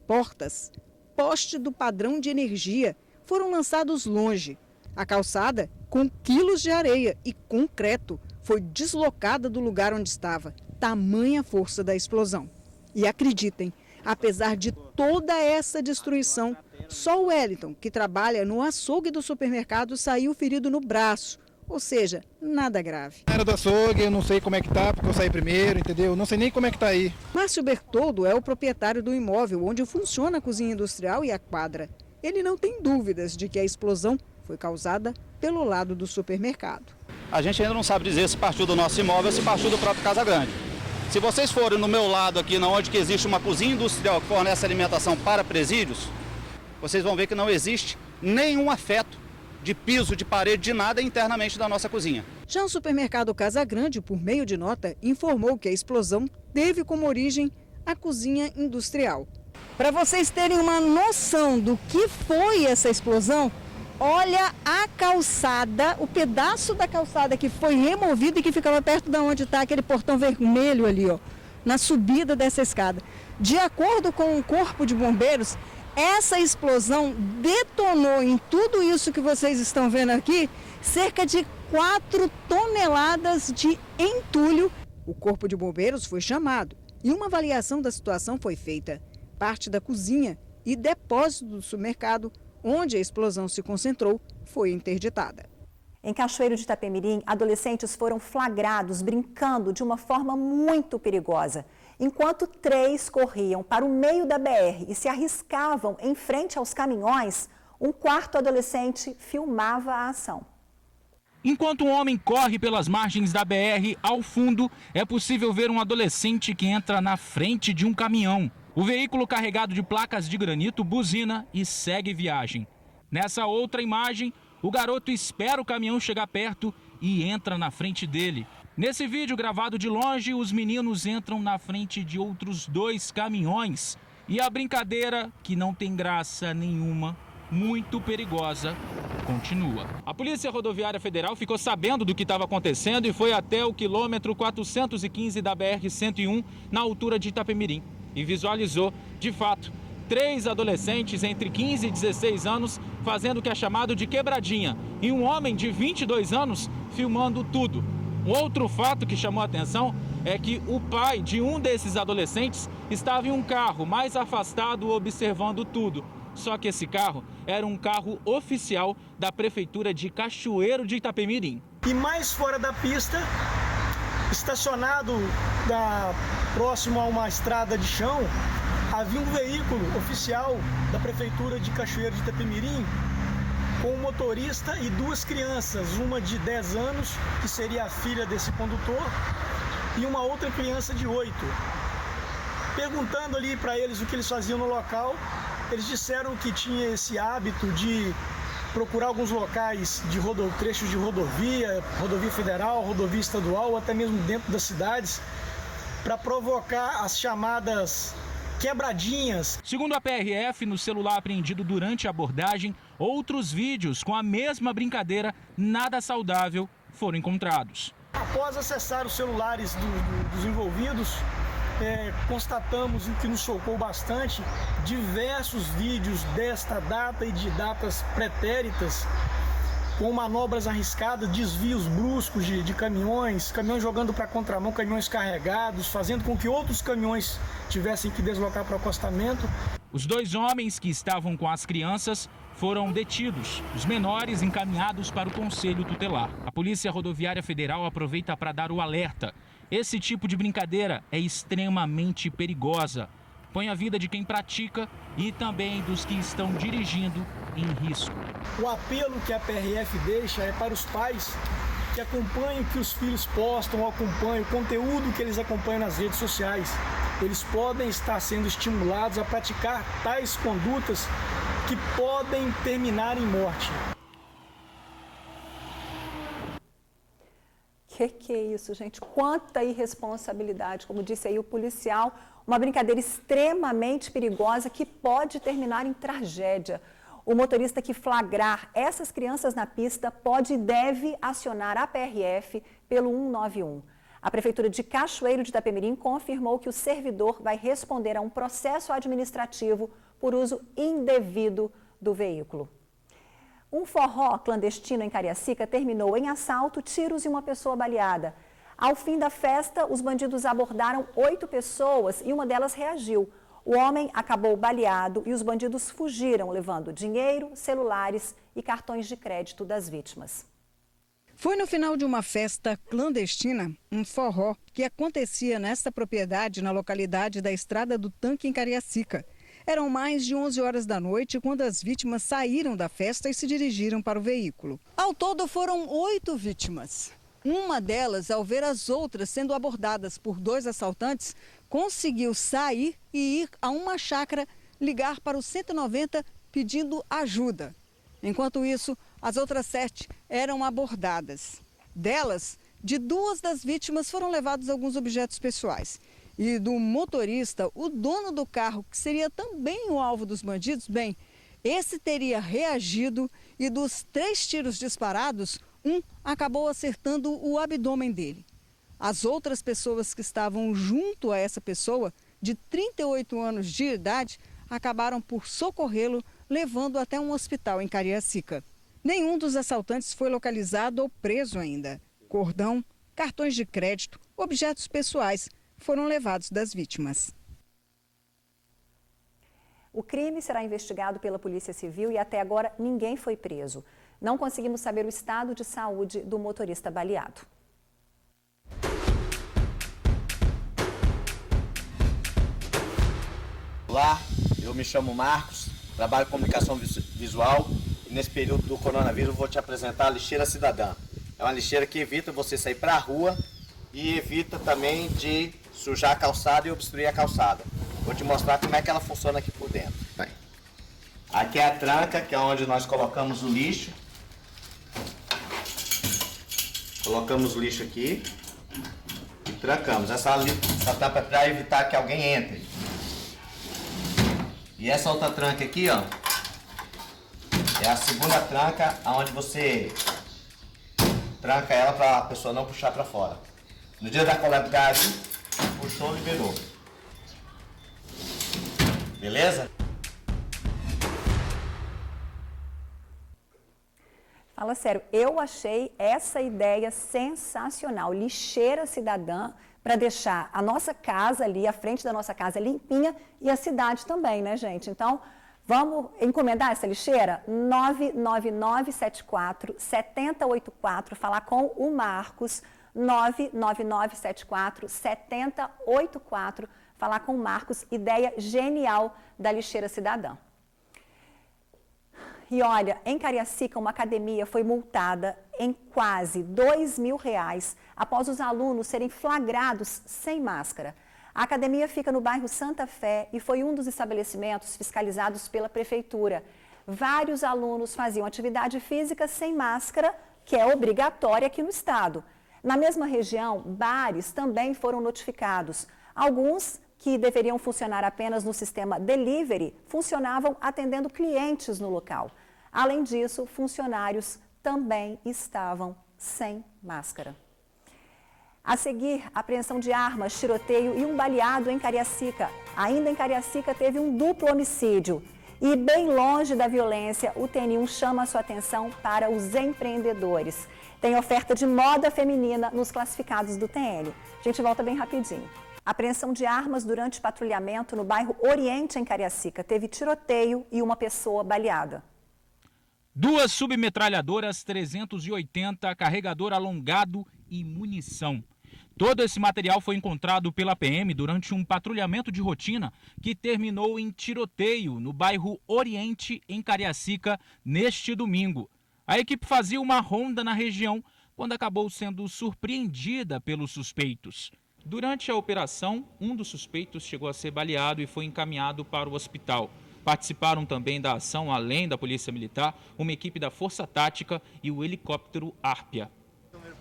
portas, poste do padrão de energia foram lançados longe. A calçada, com quilos de areia e concreto, foi deslocada do lugar onde estava. Tamanha força da explosão. E acreditem, apesar de toda essa destruição, só o Wellington, que trabalha no açougue do supermercado, saiu ferido no braço. ou seja, nada grave. Era do açougue, eu não sei como é que tá, porque eu saí primeiro, entendeu? Não sei nem como é que tá aí. Márcio Bertoldo é o proprietário do imóvel onde funciona a cozinha industrial e a quadra. Ele não tem dúvidas de que a explosão foi causada pelo lado do supermercado. A gente ainda não sabe dizer se partiu do nosso imóvel ou se partiu do próprio Casa Grande. Se vocês forem no meu lado aqui, onde que existe uma cozinha industrial que fornece alimentação para presídios, vocês vão ver que não existe nenhum afeto de piso, de parede, de nada internamente da nossa cozinha. Já o supermercado Casa Grande, por meio de nota, informou que a explosão teve como origem a cozinha industrial. Para vocês terem uma noção do que foi essa explosão, olha a calçada, o pedaço da calçada que foi removido e que ficava perto de onde está aquele portão vermelho ali, ó, na subida dessa escada. De acordo com o Corpo de Bombeiros, essa explosão detonou em tudo isso que vocês estão vendo aqui, cerca de 4 toneladas de entulho. O Corpo de Bombeiros foi chamado e uma avaliação da situação foi feita. Parte da cozinha e depósito do supermercado, onde a explosão se concentrou, foi interditada. Em Cachoeiro de Itapemirim, adolescentes foram flagrados brincando de uma forma muito perigosa. Enquanto 3 corriam para o meio da BR e se arriscavam em frente aos caminhões, um 4º adolescente filmava a ação. Enquanto um homem corre pelas margens da BR, ao fundo, é possível ver um adolescente que entra na frente de um caminhão. O veículo carregado de placas de granito buzina e segue viagem. Nessa outra imagem, o garoto espera o caminhão chegar perto e entra na frente dele. Nesse vídeo gravado de longe, os meninos entram na frente de outros 2 caminhões. E a brincadeira, que não tem graça nenhuma, muito perigosa, continua. A Polícia Rodoviária Federal ficou sabendo do que estava acontecendo e foi até o quilômetro 415 da BR-101, na altura de Itapemirim. E visualizou, de fato, 3 adolescentes entre 15 e 16 anos fazendo o que é chamado de quebradinha e um homem de 22 anos filmando tudo. Um outro fato que chamou a atenção é que o pai de um desses adolescentes estava em um carro mais afastado observando tudo. Só que esse carro era um carro oficial da Prefeitura de Cachoeiro de Itapemirim. E mais fora da pista, estacionado próximo a uma estrada de chão, havia um veículo oficial da Prefeitura de Cachoeiro de Itapemirim com um motorista e 2 crianças, uma de 10 anos, que seria a filha desse condutor, e uma outra criança de 8. Perguntando ali para eles o que eles faziam no local, eles disseram que tinha esse hábito de procurar alguns locais de trechos de rodovia federal, rodovia estadual, ou até mesmo dentro das cidades, para provocar as chamadas quebradinhas. Segundo a PRF, no celular apreendido durante a abordagem, outros vídeos com a mesma brincadeira nada saudável foram encontrados. Após acessar os celulares dos envolvidos, constatamos o que nos chocou bastante, diversos vídeos desta data e de datas pretéritas, com manobras arriscadas, desvios bruscos de caminhões jogando para contramão, caminhões carregados, fazendo com que outros caminhões tivessem que deslocar para o acostamento. Os 2 homens que estavam com as crianças foram detidos, os menores encaminhados para o Conselho Tutelar. A Polícia Rodoviária Federal aproveita para dar o alerta. Esse tipo de brincadeira é extremamente perigosa. Põe a vida de quem pratica e também dos que estão dirigindo em risco. O apelo que a PRF deixa é para os pais que acompanhem o que os filhos postam, acompanhem o conteúdo que eles acompanham nas redes sociais. Eles podem estar sendo estimulados a praticar tais condutas que podem terminar em morte. Que é isso, gente? Quanta irresponsabilidade, como disse aí o policial, uma brincadeira extremamente perigosa que pode terminar em tragédia. O motorista que flagrar essas crianças na pista pode e deve acionar a PRF pelo 191. A Prefeitura de Cachoeiro de Itapemirim confirmou que o servidor vai responder a um processo administrativo por uso indevido do veículo. Um forró clandestino em Cariacica terminou em assalto, tiros e uma pessoa baleada. Ao fim da festa, os bandidos abordaram 8 pessoas e uma delas reagiu. O homem acabou baleado e os bandidos fugiram, levando dinheiro, celulares e cartões de crédito das vítimas. Foi no final de uma festa clandestina, um forró, que acontecia nesta propriedade na localidade da Estrada do Tanque, em Cariacica. Eram mais de 11 horas da noite quando as vítimas saíram da festa e se dirigiram para o veículo. Ao todo foram 8 vítimas. Uma delas, ao ver as outras sendo abordadas por 2 assaltantes, conseguiu sair e ir a uma chácara, ligar para o 190 pedindo ajuda. Enquanto isso, as outras 7 eram abordadas. Delas, de 2 das vítimas foram levados alguns objetos pessoais. E do motorista, o dono do carro, que seria também o alvo dos bandidos, bem, esse teria reagido e dos 3 tiros disparados, um acabou acertando o abdômen dele. As outras pessoas que estavam junto a essa pessoa, de 38 anos de idade, acabaram por socorrê-lo, levando até um hospital em Cariacica. Nenhum dos assaltantes foi localizado ou preso ainda. Cordão, cartões de crédito, objetos pessoais foram levados das vítimas. O crime será investigado pela Polícia Civil e até agora ninguém foi preso. Não conseguimos saber o estado de saúde do motorista baleado. Olá, eu me chamo Marcos, trabalho em comunicação visual e nesse período do coronavírus vou te apresentar a lixeira cidadã. É uma lixeira que evita você sair para a rua e evita também de sujar a calçada e obstruir a calçada. Vou te mostrar como é que ela funciona aqui por dentro. Aqui é a tranca, que é onde nós colocamos o lixo. Colocamos o lixo aqui e trancamos. Essa tampa é para evitar que alguém entre. E essa outra tranca aqui, ó, é a segunda tranca, onde você tranca ela para a pessoa não puxar para fora. No dia da coleta de gás, puxou, liberou. Beleza? Fala sério, eu achei essa ideia sensacional. Lixeira cidadã, para deixar a nossa casa ali, a frente da nossa casa limpinha e a cidade também, né, gente? Então, vamos encomendar essa lixeira? 99974-7084, falar com o Marcos. 99974-7084, falar com o Marcos. Ideia genial da lixeira cidadã. E olha, em Cariacica, uma academia foi multada em quase R$2.000 após os alunos serem flagrados sem máscara. A academia fica no bairro Santa Fé e foi um dos estabelecimentos fiscalizados pela prefeitura. Vários alunos faziam atividade física sem máscara, que é obrigatória aqui no estado. Na mesma região, bares também foram notificados. Alguns que deveriam funcionar apenas no sistema delivery, funcionavam atendendo clientes no local. Além disso, funcionários também estavam sem máscara. A seguir, apreensão de armas, tiroteio e um baleado em Cariacica. Ainda em Cariacica teve um duplo homicídio. E bem longe da violência, o TN1 chama a sua atenção para os empreendedores. Tem oferta de moda feminina nos classificados do TN. A gente volta bem rapidinho. Apreensão de armas durante patrulhamento no bairro Oriente, em Cariacica. Teve tiroteio e uma pessoa baleada. 2 submetralhadoras 380, carregador alongado e munição. Todo esse material foi encontrado pela PM durante um patrulhamento de rotina que terminou em tiroteio no bairro Oriente, em Cariacica, neste domingo. A equipe fazia uma ronda na região quando acabou sendo surpreendida pelos suspeitos. Durante a operação, um dos suspeitos chegou a ser baleado e foi encaminhado para o hospital. Participaram também da ação, além da Polícia Militar, uma equipe da Força Tática e o helicóptero Árpia.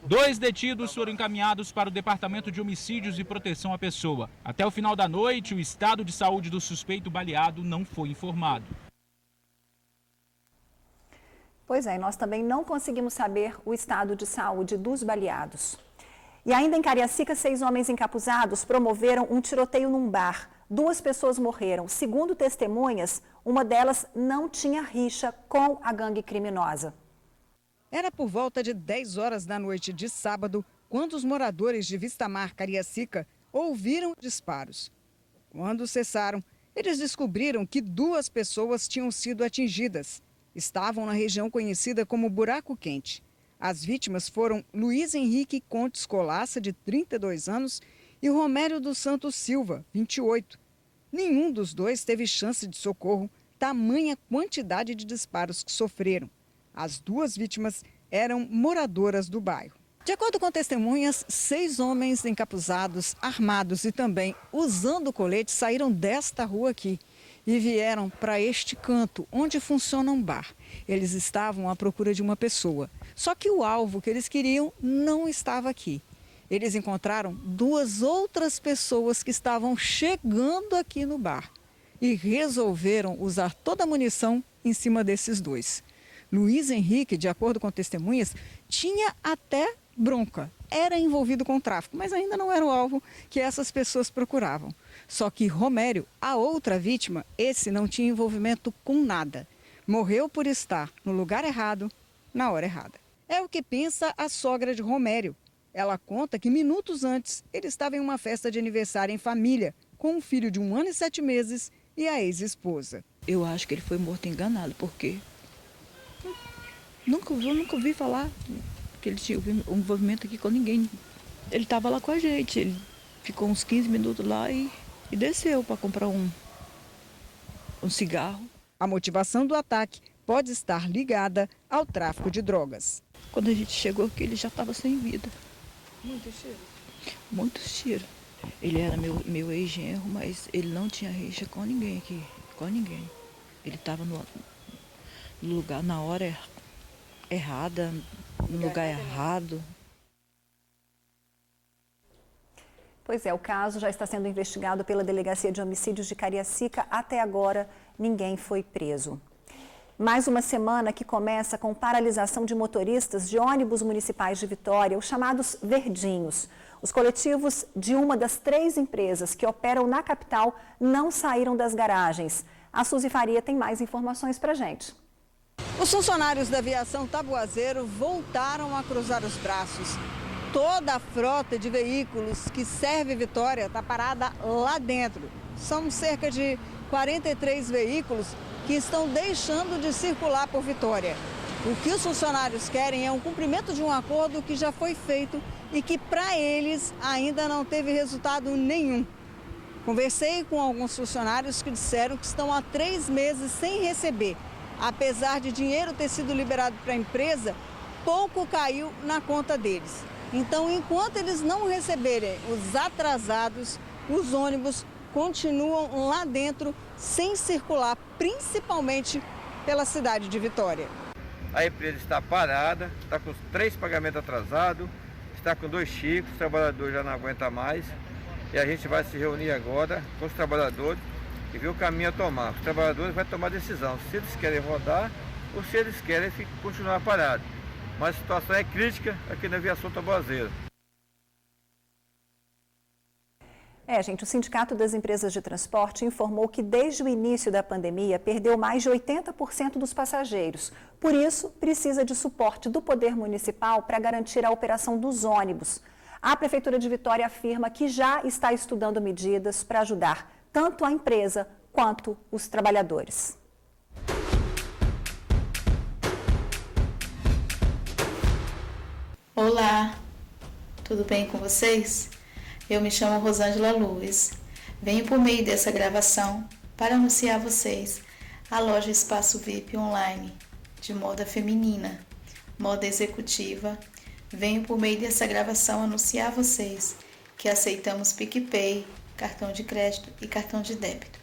2 detidos foram encaminhados para o Departamento de Homicídios e Proteção à Pessoa. Até o final da noite, o estado de saúde do suspeito baleado não foi informado. Pois é, nós também não conseguimos saber o estado de saúde dos baleados. E ainda em Cariacica, 6 homens encapuzados promoveram um tiroteio num bar. 2 pessoas morreram. Segundo testemunhas, uma delas não tinha rixa com a gangue criminosa. Era por volta de 10 horas da noite de sábado, quando os moradores de Vistamar, Cariacica, ouviram disparos. Quando cessaram, eles descobriram que 2 pessoas tinham sido atingidas. Estavam na região conhecida como Buraco Quente. As vítimas foram Luiz Henrique Contes Colaça, de 32 anos, e Romério dos Santos Silva, 28. Nenhum dos dois teve chance de socorro, tamanha quantidade de disparos que sofreram. As duas vítimas eram moradoras do bairro. De acordo com testemunhas, 6 homens encapuzados, armados e também usando colete saíram desta rua aqui e vieram para este canto, onde funciona um bar. Eles estavam à procura de uma pessoa, só que o alvo que eles queriam não estava aqui. Eles encontraram 2 outras pessoas que estavam chegando aqui no bar e resolveram usar toda a munição em cima desses 2. Luiz Henrique, de acordo com testemunhas, tinha até bronca, era envolvido com tráfico, mas ainda não era o alvo que essas pessoas procuravam. Só que Romério, a outra vítima, esse não tinha envolvimento com nada. Morreu por estar no lugar errado, na hora errada. É o que pensa a sogra de Romério. Ela conta que minutos antes ele estava em uma festa de aniversário em família, com um filho de 1 ano e 7 meses e a ex-esposa. Eu acho que ele foi morto enganado, porque nunca ouvi falar que ele tinha um envolvimento aqui com ninguém. Ele estava lá com a gente, ele ficou uns 15 minutos lá e desceu para comprar um cigarro. A motivação do ataque pode estar ligada ao tráfico de drogas. Quando a gente chegou aqui, ele já estava sem vida. Muitos tiros? Muitos tiros. Ele era meu ex-genro, mas ele não tinha rixa com ninguém aqui, com ninguém. Ele estava no lugar, na hora errada, no lugar errado. Pois é, o caso já está sendo investigado pela Delegacia de Homicídios de Cariacica. Até agora, ninguém foi preso. Mais uma semana que começa com paralisação de motoristas de ônibus municipais de Vitória, os chamados verdinhos. Os coletivos de uma das 3 empresas que operam na capital não saíram das garagens. A Suzy Faria tem mais informações para a gente. Os funcionários da aviação Tabuazeiro voltaram a cruzar os braços. Toda a frota de veículos que serve Vitória está parada lá dentro. São cerca de 43 veículos que estão deixando de circular por Vitória. O que os funcionários querem é um cumprimento de um acordo que já foi feito e que, para eles, ainda não teve resultado nenhum. Conversei com alguns funcionários que disseram que estão há 3 meses sem receber. Apesar de dinheiro ter sido liberado para a empresa, pouco caiu na conta deles. Então, enquanto eles não receberem os atrasados, os ônibus continuam lá dentro sem circular, principalmente pela cidade de Vitória. A empresa está parada, está com 3 pagamentos atrasados, está com 2 chicos, os trabalhadores já não aguentam mais. E a gente vai se reunir agora com os trabalhadores e ver o caminho a tomar. Os trabalhadores vão tomar decisão, se eles querem rodar ou se eles querem continuar parados. Mas a situação é crítica aqui na aviação Tabuazeiro. Gente, o Sindicato das Empresas de Transporte informou que desde o início da pandemia perdeu mais de 80% dos passageiros. Por isso, precisa de suporte do Poder Municipal para garantir a operação dos ônibus. A Prefeitura de Vitória afirma que já está estudando medidas para ajudar tanto a empresa quanto os trabalhadores. Olá, tudo bem com vocês? Eu me chamo Rosângela Luiz. Venho por meio dessa gravação para anunciar a vocês a loja Espaço VIP online de moda feminina, moda executiva. Venho por meio dessa gravação anunciar a vocês que aceitamos PicPay, cartão de crédito e cartão de débito.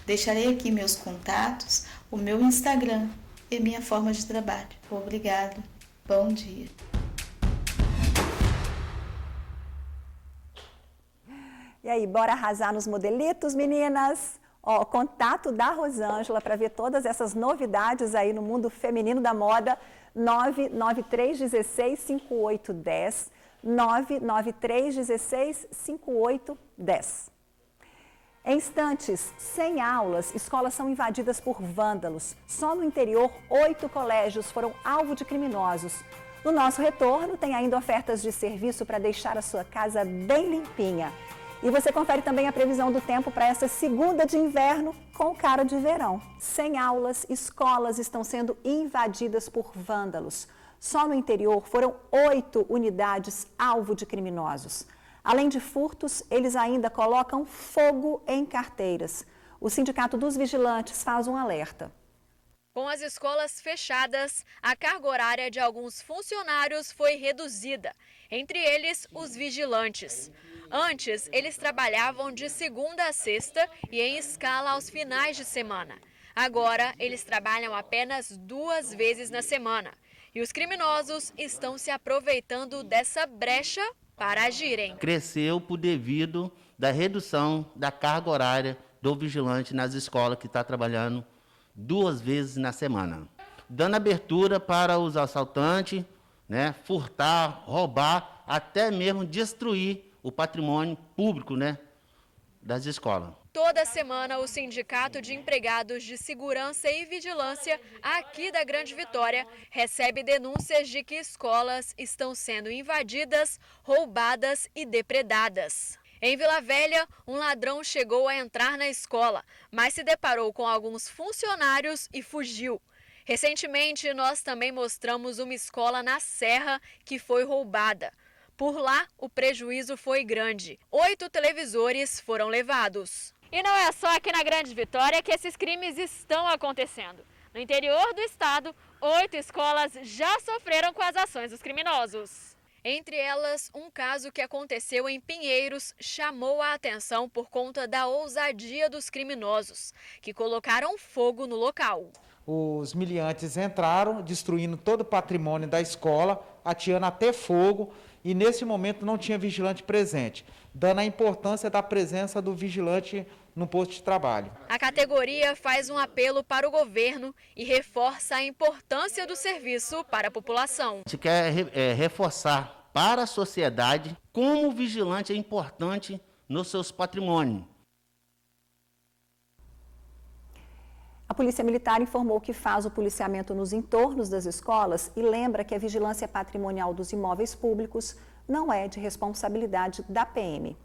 Deixarei aqui meus contatos, o meu Instagram e minha forma de trabalho. Obrigado. Bom dia. E aí, bora arrasar nos modelitos, meninas? Ó, contato da Rosângela para ver todas essas novidades aí no mundo feminino da moda, 993165810, 993165810. Em instantes, sem aulas, escolas são invadidas por vândalos. Só no interior, 8 colégios foram alvo de criminosos. No nosso retorno, tem ainda ofertas de serviço para deixar a sua casa bem limpinha. E você confere também a previsão do tempo para essa segunda de inverno com cara de verão. Sem aulas, escolas estão sendo invadidas por vândalos. Só no interior foram 8 unidades alvo de criminosos. Além de furtos, eles ainda colocam fogo em carteiras. O Sindicato dos Vigilantes faz um alerta. Com as escolas fechadas, a carga horária de alguns funcionários foi reduzida, entre eles os vigilantes. Antes, eles trabalhavam de segunda a sexta e em escala aos finais de semana. Agora, eles trabalham apenas 2 vezes na semana. E os criminosos estão se aproveitando dessa brecha para agirem. Cresceu por devido da redução da carga horária do vigilante nas escolas, que está trabalhando 2 vezes na semana, dando abertura para os assaltantes, furtar, roubar, até mesmo destruir o patrimônio público, das escolas. Toda semana, o Sindicato de Empregados de Segurança e Vigilância aqui da Grande Vitória recebe denúncias de que escolas estão sendo invadidas, roubadas e depredadas. Em Vila Velha, um ladrão chegou a entrar na escola, mas se deparou com alguns funcionários e fugiu. Recentemente, nós também mostramos uma escola na Serra que foi roubada. Por lá, o prejuízo foi grande. 8 televisores foram levados. E não é só aqui na Grande Vitória que esses crimes estão acontecendo. No interior do estado, 8 escolas já sofreram com as ações dos criminosos. Entre elas, um caso que aconteceu em Pinheiros chamou a atenção por conta da ousadia dos criminosos, que colocaram fogo no local. Os miliantes entraram, destruindo todo o patrimônio da escola, atirando até fogo, e nesse momento não tinha vigilante presente, dando a importância da presença do vigilante no posto de trabalho. A categoria faz um apelo para o governo e reforça a importância do serviço para a população. A gente quer reforçar para a sociedade como o vigilante é importante nos seus patrimônios. A Polícia Militar informou que faz o policiamento nos entornos das escolas e lembra que a vigilância patrimonial dos imóveis públicos não é de responsabilidade da PM.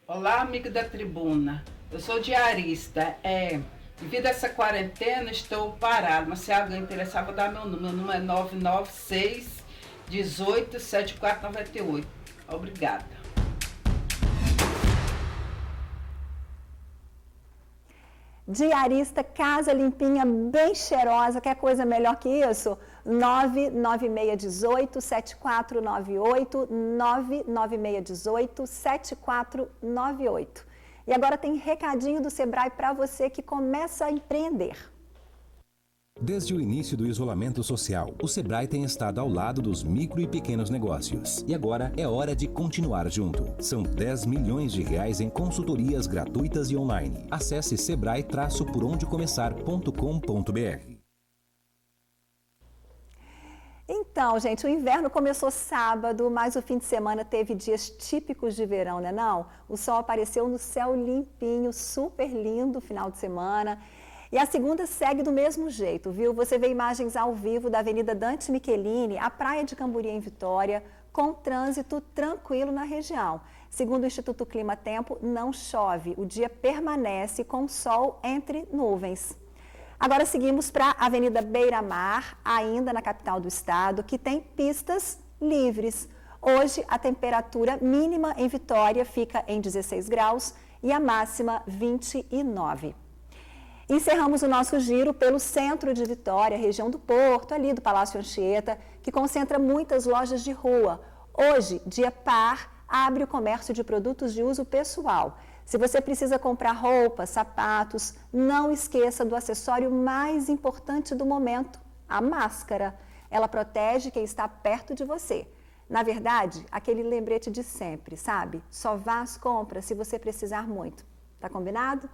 Olá, amigo da tribuna. Eu sou diarista. Devido a essa quarentena, estou parado. Mas se alguém interessar, vou dar meu número é 996 18 7498. Obrigada. Diarista, casa limpinha, bem cheirosa, quer coisa melhor que isso? 99618-7498, 99618-7498. E agora tem recadinho do Sebrae para você que começa a empreender. Desde o início do isolamento social, o Sebrae tem estado ao lado dos micro e pequenos negócios. E agora é hora de continuar junto. São 10 milhões de reais em consultorias gratuitas e online. Acesse sebrae-porondecomeçar.com.br. Então, gente, o inverno começou sábado, mas o fim de semana teve dias típicos de verão, né não? O sol apareceu no céu limpinho, super lindo final de semana. E a segunda segue do mesmo jeito, viu? Você vê imagens ao vivo da Avenida Dante Michelini, a Praia de Camburi em Vitória, com trânsito tranquilo na região. Segundo o Instituto Clima Tempo, não chove, o dia permanece com sol entre nuvens. Agora seguimos para a Avenida Beira Mar, ainda na capital do estado, que tem pistas livres. Hoje a temperatura mínima em Vitória fica em 16 graus e a máxima 29. Encerramos o nosso giro pelo centro de Vitória, região do Porto, ali do Palácio Anchieta, que concentra muitas lojas de rua. Hoje, dia par, abre o comércio de produtos de uso pessoal. Se você precisa comprar roupas, sapatos, não esqueça do acessório mais importante do momento, a máscara. Ela protege quem está perto de você. Na verdade, aquele lembrete de sempre, sabe? Só vá às compras se você precisar muito. Tá combinado?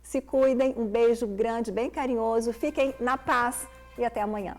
Se cuidem, um beijo grande, bem carinhoso, fiquem na paz e até amanhã.